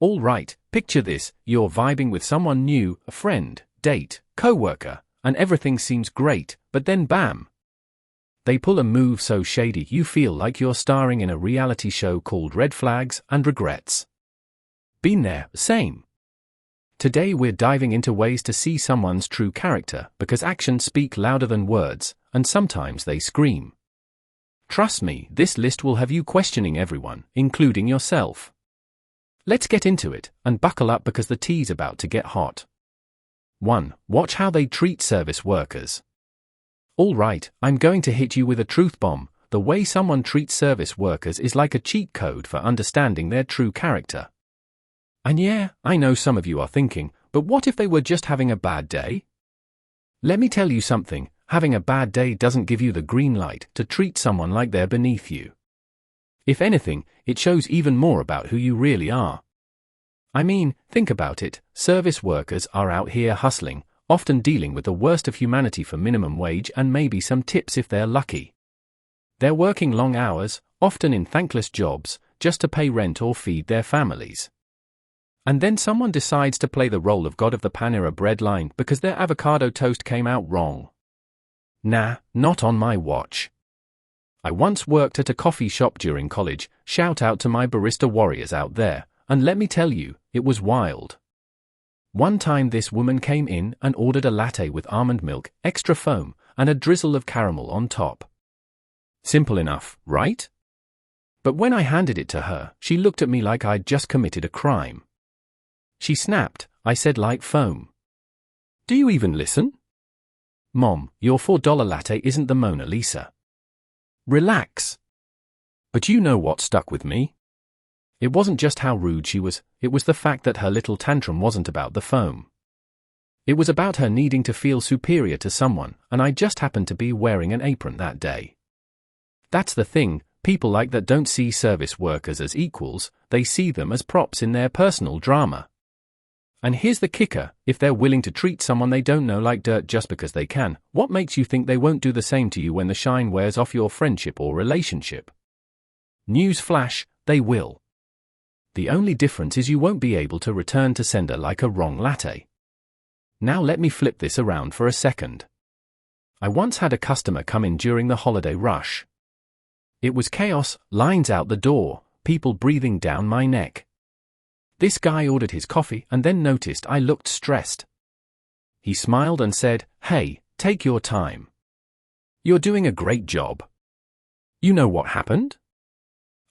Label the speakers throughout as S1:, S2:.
S1: All right, picture this, you're vibing with someone new, a friend, date, coworker, and everything seems great, but then bam! They pull a move so shady you feel like you're starring in a reality show called Red Flags and Regrets. Been there, same. Today we're diving into ways to see someone's true character, because actions speak louder than words, and sometimes they scream. Trust me, this list will have you questioning everyone, including yourself. Let's get into it, and buckle up because the tea's about to get hot. 1. Watch how they treat service workers. All right, I'm going to hit you with a truth bomb. The way someone treats service workers is like a cheat code for understanding their true character. And yeah, I know some of you are thinking, but what if they were just having a bad day? Let me tell you something, having a bad day doesn't give you the green light to treat someone like they're beneath you. If anything, it shows even more about who you really are. I mean, think about it, service workers are out here hustling, often dealing with the worst of humanity for minimum wage and maybe some tips if they're lucky. They're working long hours, often in thankless jobs, just to pay rent or feed their families. And then someone decides to play the role of God of the Panera bread line because their avocado toast came out wrong. Nah, not on my watch. I once worked at a coffee shop during college, shout out to my barista warriors out there, and let me tell you, it was wild. One time this woman came in and ordered a latte with almond milk, extra foam, and a drizzle of caramel on top. Simple enough, right? But when I handed it to her, she looked at me like I'd just committed a crime. She snapped, I said like foam. Do you even listen? Mom, your $4 latte isn't the Mona Lisa. Relax. But you know what stuck with me? It wasn't just how rude she was, it was the fact that her little tantrum wasn't about the foam. It was about her needing to feel superior to someone, and I just happened to be wearing an apron that day. That's the thing, people like that don't see service workers as equals, they see them as props in their personal drama. And here's the kicker, if they're willing to treat someone they don't know like dirt just because they can, what makes you think they won't do the same to you when the shine wears off your friendship or relationship? News flash, they will. The only difference is you won't be able to return to sender like a wrong latte. Now let me flip this around for a second. I once had a customer come in during the holiday rush. It was chaos, lines out the door, people breathing down my neck. This guy ordered his coffee and then noticed I looked stressed. He smiled and said, "Hey, take your time. You're doing a great job." You know what happened?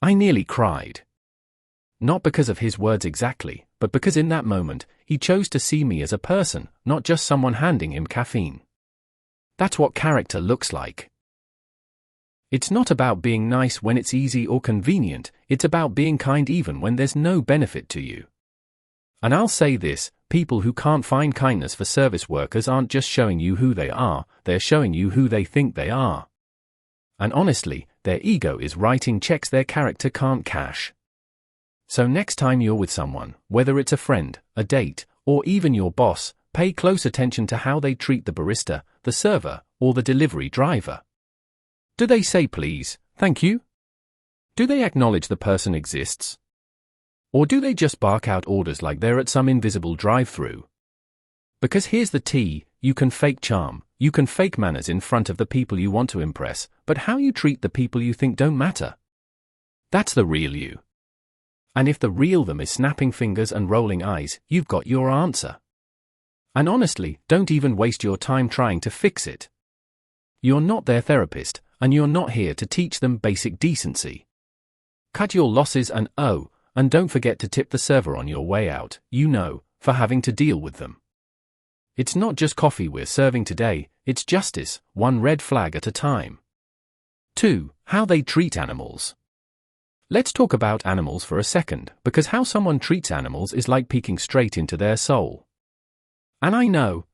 S1: I nearly cried. Not because of his words exactly, but because in that moment, he chose to see me as a person, not just someone handing him caffeine. That's what character looks like. It's not about being nice when it's easy or convenient, it's about being kind even when there's no benefit to you. And I'll say this, people who can't find kindness for service workers aren't just showing you who they are, they're showing you who they think they are. And honestly, their ego is writing checks their character can't cash. So next time you're with someone, whether it's a friend, a date, or even your boss, pay close attention to how they treat the barista, the server, or the delivery driver. Do they say please, thank you? Do they acknowledge the person exists? Or do they just bark out orders like they're at some invisible drive-through? Because here's the tea, you can fake charm, you can fake manners in front of the people you want to impress, but how you treat the people you think don't matter. That's the real you. And if the real them is snapping fingers and rolling eyes, you've got your answer. And honestly, don't even waste your time trying to fix it. You're not their therapist, and you're not here to teach them basic decency. Cut your losses and don't forget to tip the server on your way out, for having to deal with them. It's not just coffee we're serving today, it's justice, one red flag at a time. 2. How they treat animals. Let's talk about animals for a second, because how someone treats animals is like peeking straight into their soul. And I know,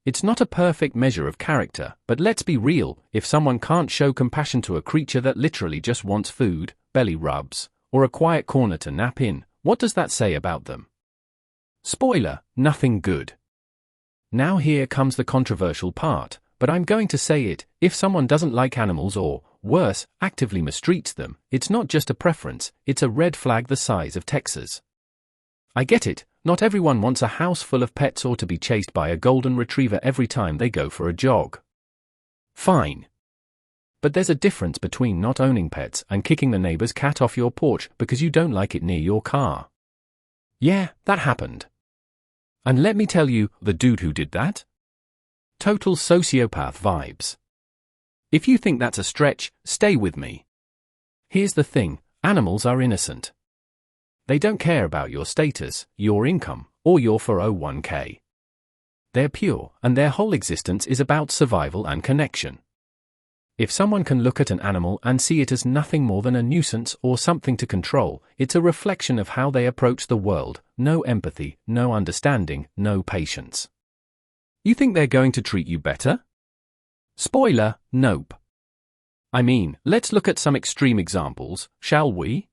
S1: it's not a perfect measure of character, but let's be real, if someone can't show compassion to a creature that literally just wants food, belly rubs, or a quiet corner to nap in, what does that say about them? Spoiler, nothing good. Now here comes the controversial part, but I'm going to say it, if someone doesn't like animals or, worse, actively mistreats them, it's not just a preference, it's a red flag the size of Texas. I get it, not everyone wants a house full of pets or to be chased by a golden retriever every time they go for a jog. Fine. But there's a difference between not owning pets and kicking the neighbor's cat off your porch because you don't like it near your car. Yeah, that happened. And let me tell you, the dude who did that? Total sociopath vibes. If you think that's a stretch, stay with me. Here's the thing, animals are innocent. They don't care about your status, your income, or your 401k. They're pure, and their whole existence is about survival and connection. If someone can look at an animal and see it as nothing more than a nuisance or something to control, it's a reflection of how they approach the world. No empathy, no understanding, no patience. You think they're going to treat you better? Spoiler, nope. I mean, let's look at some extreme examples, shall we?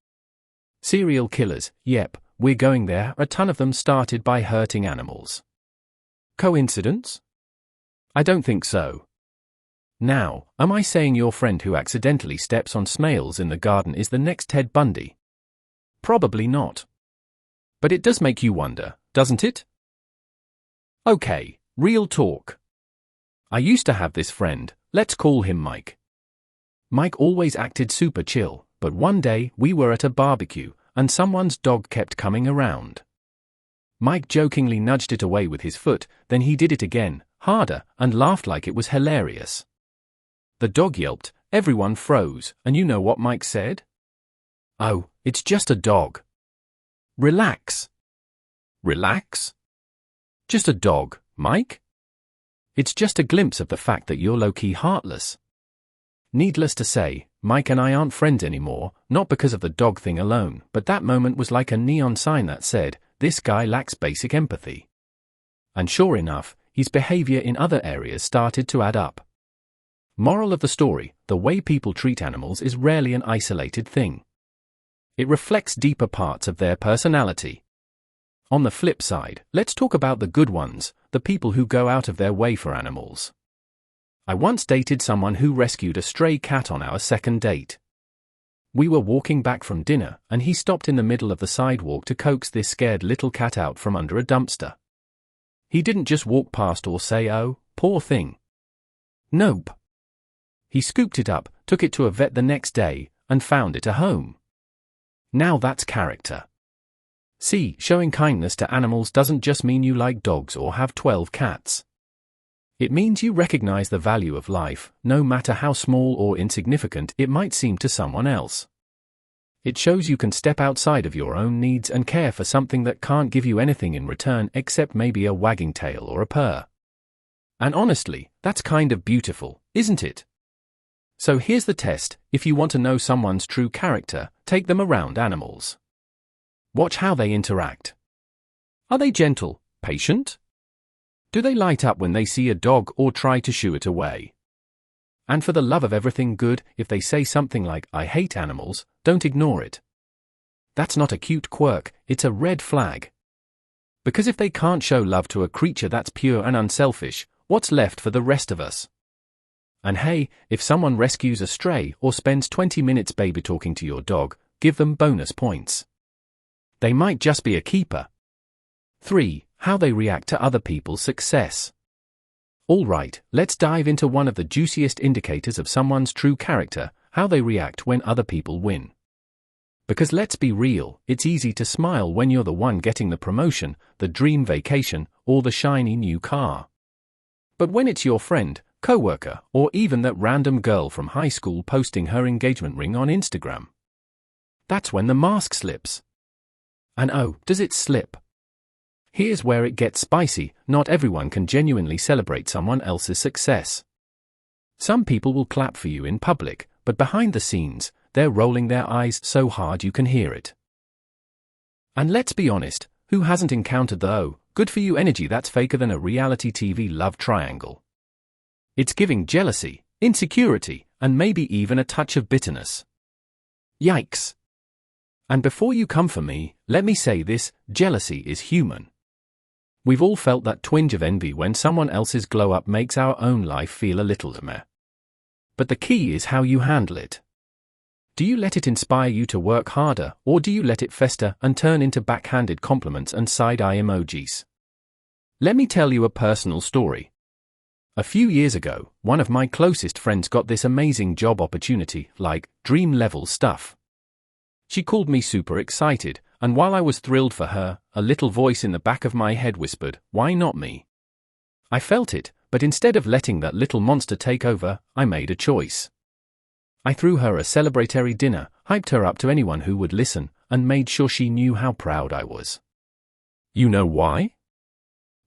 S1: Serial killers, yep, we're going there. A ton of them started by hurting animals. Coincidence? I don't think so. Now, am I saying your friend who accidentally steps on snails in the garden is the next Ted Bundy? Probably not. But it does make you wonder, doesn't it? Okay, real talk. I used to have this friend, let's call him Mike. Mike always acted super chill, but one day we were at a barbecue, and someone's dog kept coming around. Mike jokingly nudged it away with his foot, then he did it again, harder, and laughed like it was hilarious. The dog yelped, everyone froze, and you know what Mike said? Oh, it's just a dog. Relax. Relax? Just a dog, Mike? It's just a glimpse of the fact that you're low-key heartless. Needless to say, Mike and I aren't friends anymore, not because of the dog thing alone, but that moment was like a neon sign that said, this guy lacks basic empathy. And sure enough, his behavior in other areas started to add up. Moral of the story, the way people treat animals is rarely an isolated thing. It reflects deeper parts of their personality. On the flip side, let's talk about the good ones, the people who go out of their way for animals. I once dated someone who rescued a stray cat on our second date. We were walking back from dinner, and he stopped in the middle of the sidewalk to coax this scared little cat out from under a dumpster. He didn't just walk past or say, oh, poor thing. Nope. He scooped it up, took it to a vet the next day, and found it a home. Now that's character. See, showing kindness to animals doesn't just mean you like dogs or have 12 cats. It means you recognize the value of life, no matter how small or insignificant it might seem to someone else. It shows you can step outside of your own needs and care for something that can't give you anything in return except maybe a wagging tail or a purr. And honestly, that's kind of beautiful, isn't it? So here's the test, if you want to know someone's true character, take them around animals. Watch how they interact. Are they gentle, patient? Do they light up when they see a dog or try to shoo it away? And for the love of everything good, if they say something like, I hate animals, don't ignore it. That's not a cute quirk, it's a red flag. Because if they can't show love to a creature that's pure and unselfish, what's left for the rest of us? And hey, if someone rescues a stray or spends 20 minutes baby talking to your dog, give them bonus points. They might just be a keeper. 3. How they react to other people's success. Alright, let's dive into one of the juiciest indicators of someone's true character, how they react when other people win. Because let's be real, it's easy to smile when you're the one getting the promotion, the dream vacation, or the shiny new car. But when it's your friend, coworker, or even that random girl from high school posting her engagement ring on Instagram, that's when the mask slips. And oh, does it slip? Here's where it gets spicy, not everyone can genuinely celebrate someone else's success. Some people will clap for you in public, but behind the scenes, they're rolling their eyes so hard you can hear it. And let's be honest, who hasn't encountered the oh, good for you energy that's faker than a reality TV love triangle? It's giving jealousy, insecurity, and maybe even a touch of bitterness. Yikes. And before you come for me, let me say this, jealousy is human. We've all felt that twinge of envy when someone else's glow-up makes our own life feel a little meh. But the key is how you handle it. Do you let it inspire you to work harder, or do you let it fester and turn into backhanded compliments and side-eye emojis? Let me tell you a personal story. A few years ago, one of my closest friends got this amazing job opportunity, like dream-level stuff. She called me super excited, and while I was thrilled for her, a little voice in the back of my head whispered, "Why not me?" I felt it, but instead of letting that little monster take over, I made a choice. I threw her a celebratory dinner, hyped her up to anyone who would listen, and made sure she knew how proud I was. You know why?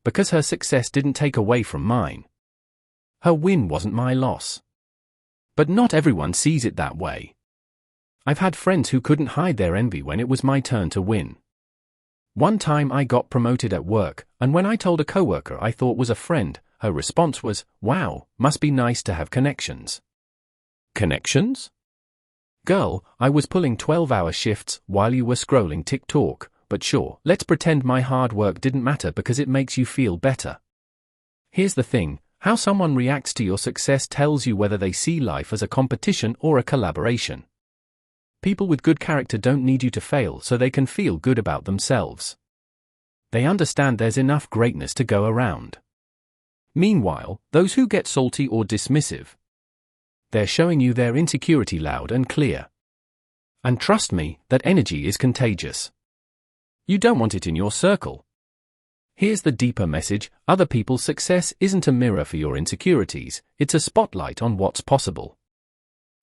S1: Because her success didn't take away from mine. Her win wasn't my loss. But not everyone sees it that way. I've had friends who couldn't hide their envy when it was my turn to win. One time I got promoted at work, and when I told a coworker I thought was a friend, her response was, "Wow, must be nice to have connections." Connections? Girl, I was pulling 12-hour shifts while you were scrolling TikTok, but sure, let's pretend my hard work didn't matter because it makes you feel better. Here's the thing, how someone reacts to your success tells you whether they see life as a competition or a collaboration. People with good character don't need you to fail so they can feel good about themselves. They understand there's enough greatness to go around. Meanwhile, those who get salty or dismissive, they're showing you their insecurity loud and clear. And trust me, that energy is contagious. You don't want it in your circle. Here's the deeper message, other people's success isn't a mirror for your insecurities, it's a spotlight on what's possible.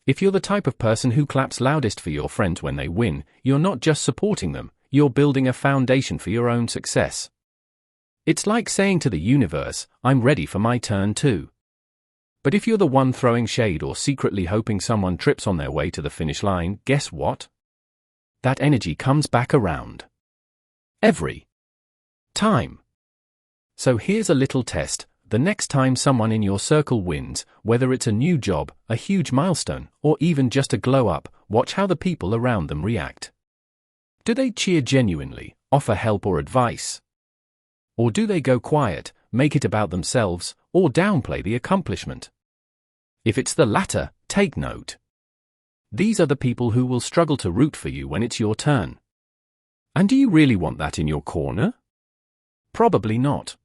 S1: If you're the type of person who claps loudest for your friends when they win, you're not just supporting them, you're building a foundation for your own success. It's like saying to the universe, "I'm ready for my turn too." But if you're the one throwing shade or secretly hoping someone trips on their way to the finish line, guess what? That energy comes back around. Every time. So here's a little test. The next time someone in your circle wins, whether it's a new job, a huge milestone, or even just a glow-up, watch how the people around them react. Do they cheer genuinely, offer help or advice? Or do they go quiet, make it about themselves, or downplay the accomplishment? If it's the latter, take note. These are the people who will struggle to root for you when it's your turn. And do you really want that in your corner? Probably not.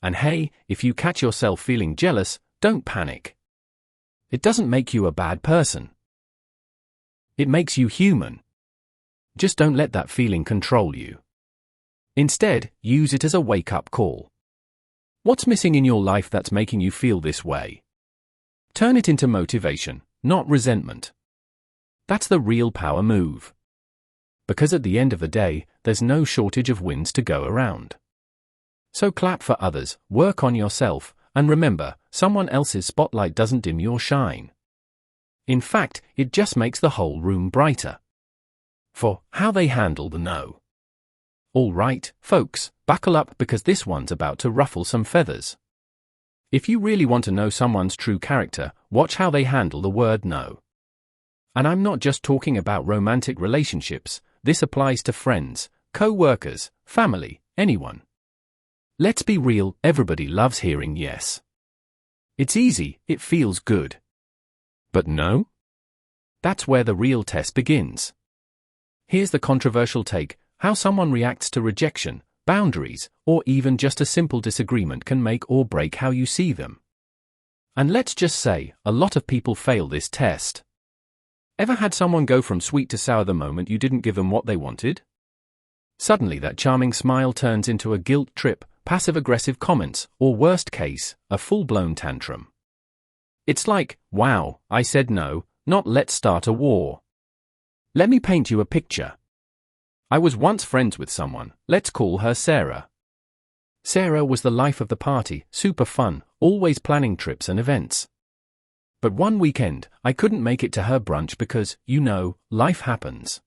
S1: And hey, if you catch yourself feeling jealous, don't panic. It doesn't make you a bad person. It makes you human. Just don't let that feeling control you. Instead, use it as a wake-up call. What's missing in your life that's making you feel this way? Turn it into motivation, not resentment. That's the real power move. Because at the end of the day, there's no shortage of wins to go around. So clap for others, work on yourself, and remember, someone else's spotlight doesn't dim your shine. In fact, it just makes the whole room brighter. For how they handle the no. All right, folks, buckle up because this one's about to ruffle some feathers. If you really want to know someone's true character, watch how they handle the word no. And I'm not just talking about romantic relationships, this applies to friends, co-workers, family, anyone. Let's be real, everybody loves hearing yes. It's easy, it feels good. But no? That's where the real test begins. Here's the controversial take, how someone reacts to rejection, boundaries, or even just a simple disagreement can make or break how you see them. And let's just say, a lot of people fail this test. Ever had someone go from sweet to sour the moment you didn't give them what they wanted? Suddenly that charming smile turns into a guilt trip, passive-aggressive comments, or worst case, a full-blown tantrum. It's like, wow, I said no, not let's start a war. Let me paint you a picture. I was once friends with someone, let's call her Sarah. Sarah was the life of the party, super fun, always planning trips and events. But one weekend, I couldn't make it to her brunch because, you know, life happens.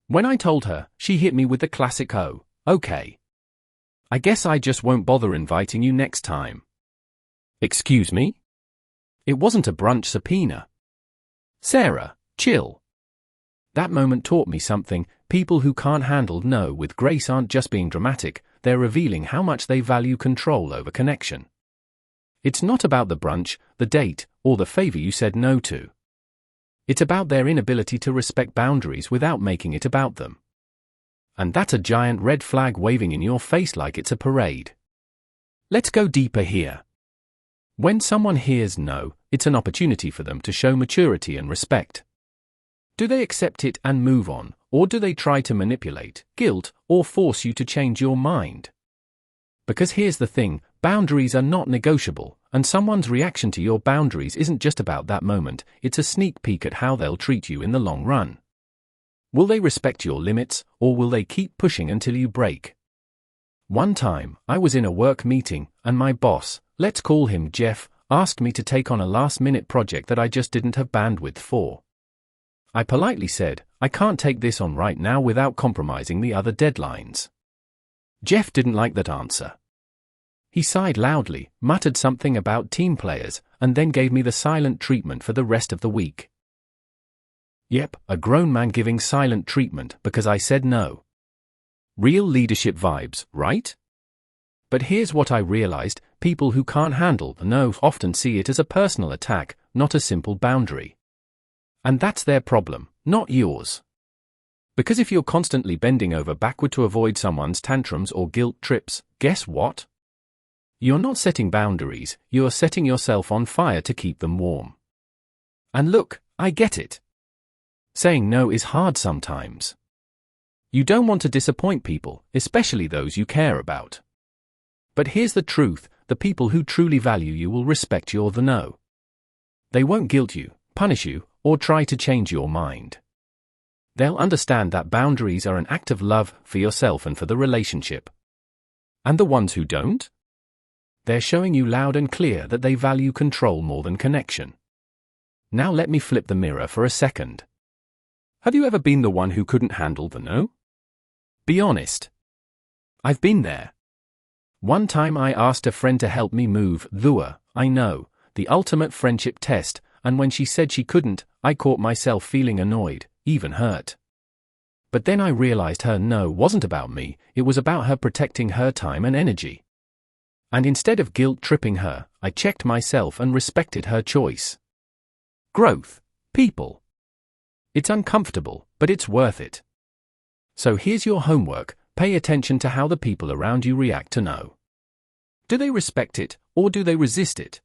S1: When I told her, she hit me with the classic "oh, okay. I guess I just won't bother inviting you next time." Excuse me? It wasn't a brunch subpoena. Sarah, chill. That moment taught me something. People who can't handle no with grace aren't just being dramatic, they're revealing how much they value control over connection. It's not about the brunch, the date, or the favor you said no to. It's about their inability to respect boundaries without making it about them. And that's a giant red flag waving in your face like it's a parade. Let's go deeper here. When someone hears no, it's an opportunity for them to show maturity and respect. Do they accept it and move on, or do they try to manipulate, guilt, or force you to change your mind? Because here's the thing, boundaries are not negotiable, and someone's reaction to your boundaries isn't just about that moment, it's a sneak peek at how they'll treat you in the long run. Will they respect your limits, or will they keep pushing until you break? One time, I was in a work meeting, and my boss, let's call him Jeff, asked me to take on a last-minute project that I just didn't have bandwidth for. I politely said, I can't take this on right now without compromising the other deadlines. Jeff didn't like that answer. He sighed loudly, muttered something about team players, and then gave me the silent treatment for the rest of the week. Yep, a grown man giving silent treatment because I said no. Real leadership vibes, right? But here's what I realized, people who can't handle the no often see it as a personal attack, not a simple boundary. And that's their problem, not yours. Because if you're constantly bending over backward to avoid someone's tantrums or guilt trips, guess what? You're not setting boundaries, you're setting yourself on fire to keep them warm. And look, I get it. Saying no is hard sometimes. You don't want to disappoint people, especially those you care about. But here's the truth, the people who truly value you will respect your the no. They won't guilt you, punish you, or try to change your mind. They'll understand that boundaries are an act of love for yourself and for the relationship. And the ones who don't? They're showing you loud and clear that they value control more than connection. Now let me flip the mirror for a second. Have you ever been the one who couldn't handle the no? Be honest. I've been there. One time I asked a friend to help me move, I know, the ultimate friendship test, and when she said she couldn't, I caught myself feeling annoyed, even hurt. But then I realized her no wasn't about me, it was about her protecting her time and energy. And instead of guilt-tripping her, I checked myself and respected her choice. Growth, people. It's uncomfortable, but it's worth it. So here's your homework, pay attention to how the people around you react to no. Do they respect it, or do they resist it?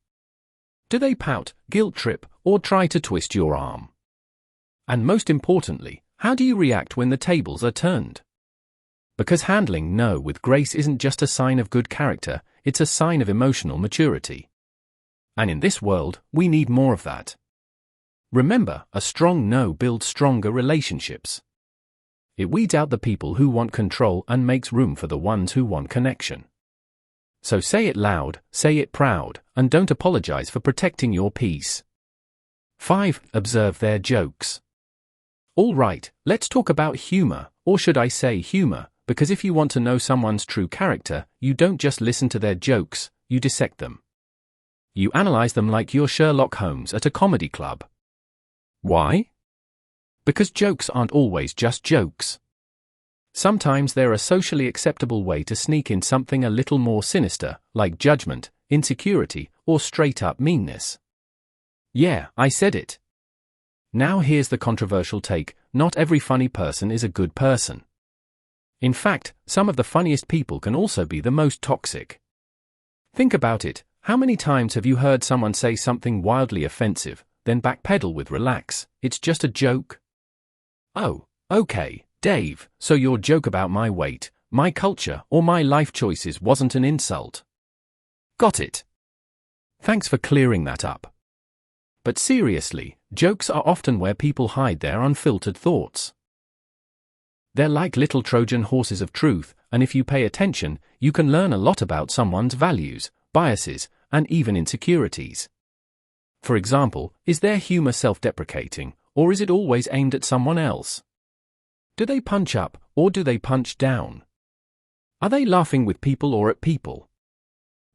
S1: Do they pout, guilt-trip, or try to twist your arm? And most importantly, how do you react when the tables are turned? Because handling no with grace isn't just a sign of good character, it's a sign of emotional maturity. And in this world, we need more of that. Remember, a strong no builds stronger relationships. It weeds out the people who want control and makes room for the ones who want connection. So say it loud, say it proud, and don't apologize for protecting your peace. 5. Observe their jokes. All right, let's talk about humor, or should I say humor, because if you want to know someone's true character, you don't just listen to their jokes, you dissect them. You analyze them like you're Sherlock Holmes at a comedy club. Why? Because jokes aren't always just jokes. Sometimes they're a socially acceptable way to sneak in something a little more sinister, like judgment, insecurity, or straight-up meanness. Yeah, I said it. Now here's the controversial take, not every funny person is a good person. In fact, some of the funniest people can also be the most toxic. Think about it, how many times have you heard someone say something wildly offensive, then backpedal with relax, it's just a joke? Oh, okay, Dave, so your joke about my weight, my culture, or my life choices wasn't an insult. Got it. Thanks for clearing that up. But seriously, jokes are often where people hide their unfiltered thoughts. They're like little Trojan horses of truth, and if you pay attention, you can learn a lot about someone's values, biases, and even insecurities. For example, is their humor self-deprecating, or is it always aimed at someone else? Do they punch up, or do they punch down? Are they laughing with people or at people?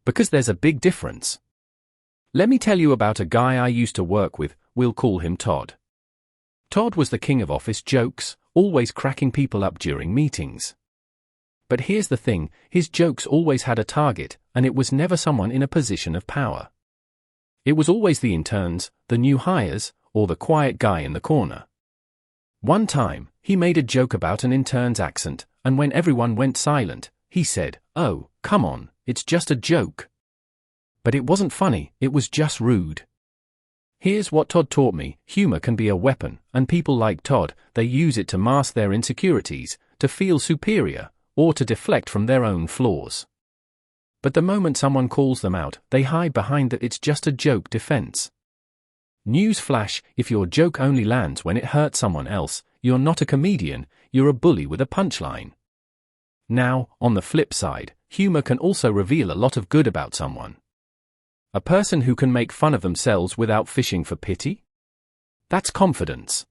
S1: Because there's a big difference. Let me tell you about a guy I used to work with, we'll call him Todd. Todd was the king of office jokes, always cracking people up during meetings. But here's the thing, his jokes always had a target, and it was never someone in a position of power. It was always the interns, the new hires, or the quiet guy in the corner. One time, he made a joke about an intern's accent, and when everyone went silent, he said, "Oh, come on, it's just a joke." But it wasn't funny, it was just rude. Here's what Todd taught me: humor can be a weapon, and people like Todd, they use it to mask their insecurities, to feel superior, or to deflect from their own flaws. But the moment someone calls them out, they hide behind the "it's just a joke" defense. Newsflash: if your joke only lands when it hurts someone else, you're not a comedian, you're a bully with a punchline. Now, on the flip side, humor can also reveal a lot of good about someone. A person who can make fun of themselves without fishing for pity? That's confidence.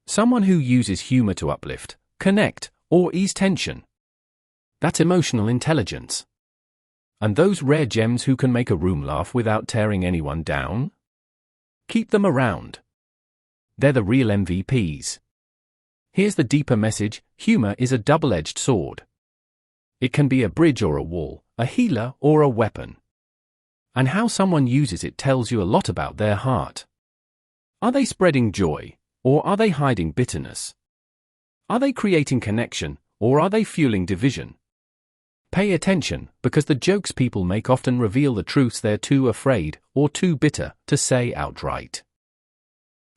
S1: Someone who uses humor to uplift, connect, or ease tension. That's emotional intelligence. And those rare gems who can make a room laugh without tearing anyone down? Keep them around. They're the real MVPs. Here's the deeper message: humor is a double-edged sword. It can be a bridge or a wall, a healer or a weapon. And how someone uses it tells you a lot about their heart. Are they spreading joy, or are they hiding bitterness? Are they creating connection, or are they fueling division? Pay attention, because the jokes people make often reveal the truths they're too afraid, or too bitter, to say outright.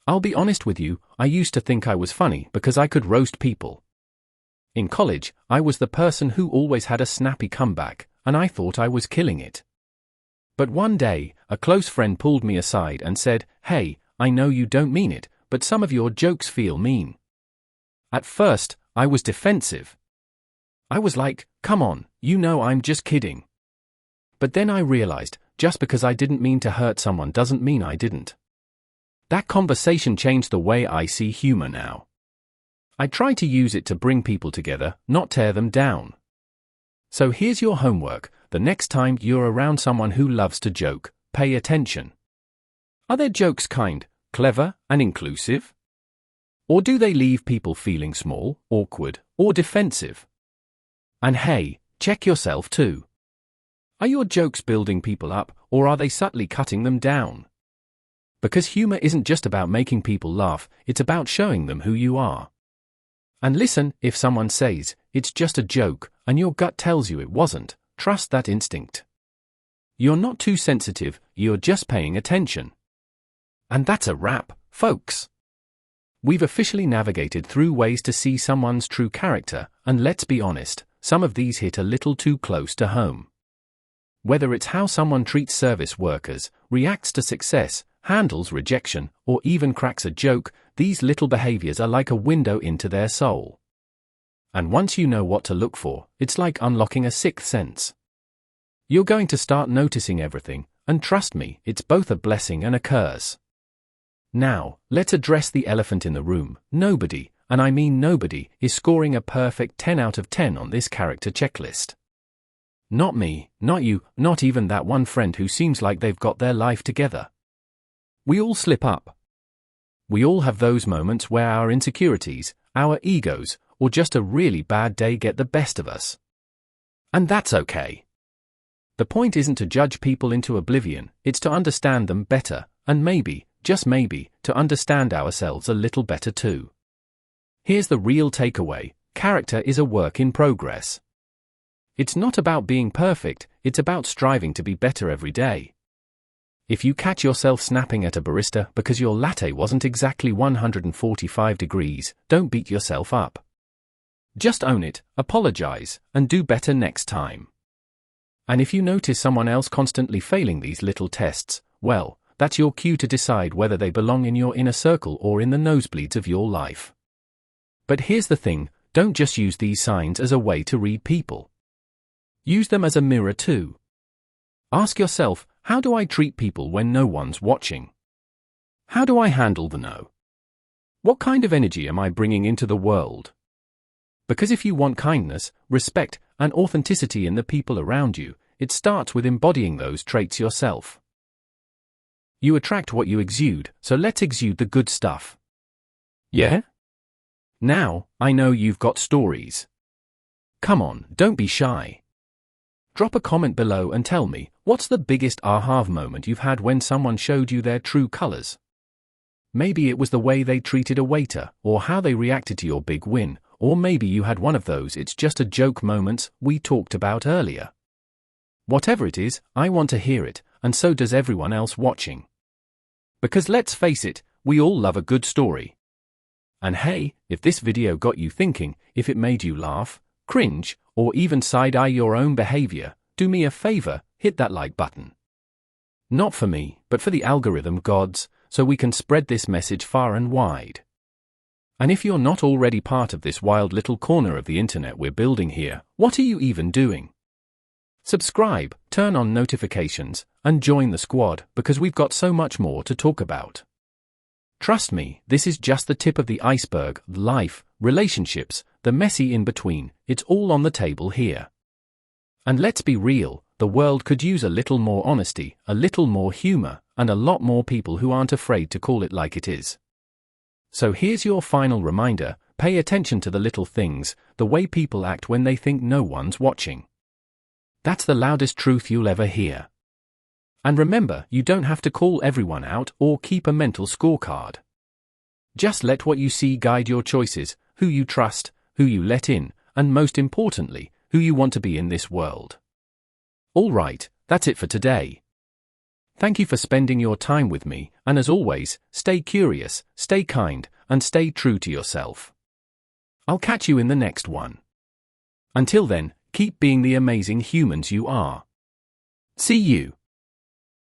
S1: I'll be honest with you, I used to think I was funny because I could roast people. In college, I was the person who always had a snappy comeback, and I thought I was killing it. But one day, a close friend pulled me aside and said, "Hey, I know you don't mean it, but some of your jokes feel mean." At first, I was defensive. I was like, "Come on, you know I'm just kidding." But then I realized, just because I didn't mean to hurt someone doesn't mean I didn't. That conversation changed the way I see humor now. I try to use it to bring people together, not tear them down. So here's your homework: the next time you're around someone who loves to joke, pay attention. Are their jokes kind, clever, and inclusive? Or do they leave people feeling small, awkward, or defensive? And hey, check yourself too. Are your jokes building people up, or are they subtly cutting them down? Because humor isn't just about making people laugh, it's about showing them who you are. And listen, if someone says, "It's just a joke," and your gut tells you it wasn't, trust that instinct. You're not too sensitive, you're just paying attention. And that's a wrap, folks. We've officially navigated through ways to see someone's true character, and let's be honest, some of these hit a little too close to home. Whether it's how someone treats service workers, reacts to success, handles rejection, or even cracks a joke, these little behaviors are like a window into their soul. And once you know what to look for, it's like unlocking a sixth sense. You're going to start noticing everything, and trust me, it's both a blessing and a curse. Now, let's address the elephant in the room. Nobody, and I mean nobody, is scoring a perfect 10 out of 10 on this character checklist. Not me, not you, not even that one friend who seems like they've got their life together. We all slip up. We all have those moments where our insecurities, our egos, or just a really bad day get the best of us. And that's okay. The point isn't to judge people into oblivion, it's to understand them better, and maybe, just maybe, to understand ourselves a little better too. Here's the real takeaway: character is a work in progress. It's not about being perfect, it's about striving to be better every day. If you catch yourself snapping at a barista because your latte wasn't exactly 145 degrees, don't beat yourself up. Just own it, apologize, and do better next time. And if you notice someone else constantly failing these little tests, well, that's your cue to decide whether they belong in your inner circle or in the nosebleeds of your life. But here's the thing, don't just use these signs as a way to read people. Use them as a mirror too. Ask yourself, how do I treat people when no one's watching? How do I handle the no? What kind of energy am I bringing into the world? Because if you want kindness, respect, and authenticity in the people around you, it starts with embodying those traits yourself. You attract what you exude, so let's exude the good stuff. Yeah? Now, I know you've got stories. Come on, don't be shy. Drop a comment below and tell me, what's the biggest aha moment you've had when someone showed you their true colors? Maybe it was the way they treated a waiter, or how they reacted to your big win, or maybe you had one of those "it's just a joke" moments we talked about earlier. Whatever it is, I want to hear it, and so does everyone else watching. Because let's face it, we all love a good story. And hey, if this video got you thinking, if it made you laugh, cringe, or even side-eye your own behavior, do me a favor, hit that like button. Not for me, but for the algorithm gods, so we can spread this message far and wide. And if you're not already part of this wild little corner of the internet we're building here, what are you even doing? Subscribe, turn on notifications, and join the squad, because we've got so much more to talk about. Trust me, this is just the tip of the iceberg. Life, relationships, the messy in between, it's all on the table here. And let's be real, the world could use a little more honesty, a little more humor, and a lot more people who aren't afraid to call it like it is. So here's your final reminder: pay attention to the little things, the way people act when they think no one's watching. That's the loudest truth you'll ever hear. And remember, you don't have to call everyone out or keep a mental scorecard. Just let what you see guide your choices, who you trust, who you let in, and most importantly, who you want to be in this world. All right, that's it for today. Thank you for spending your time with me, and as always, stay curious, stay kind, and stay true to yourself. I'll catch you in the next one. Until then, keep being the amazing humans you are. See you.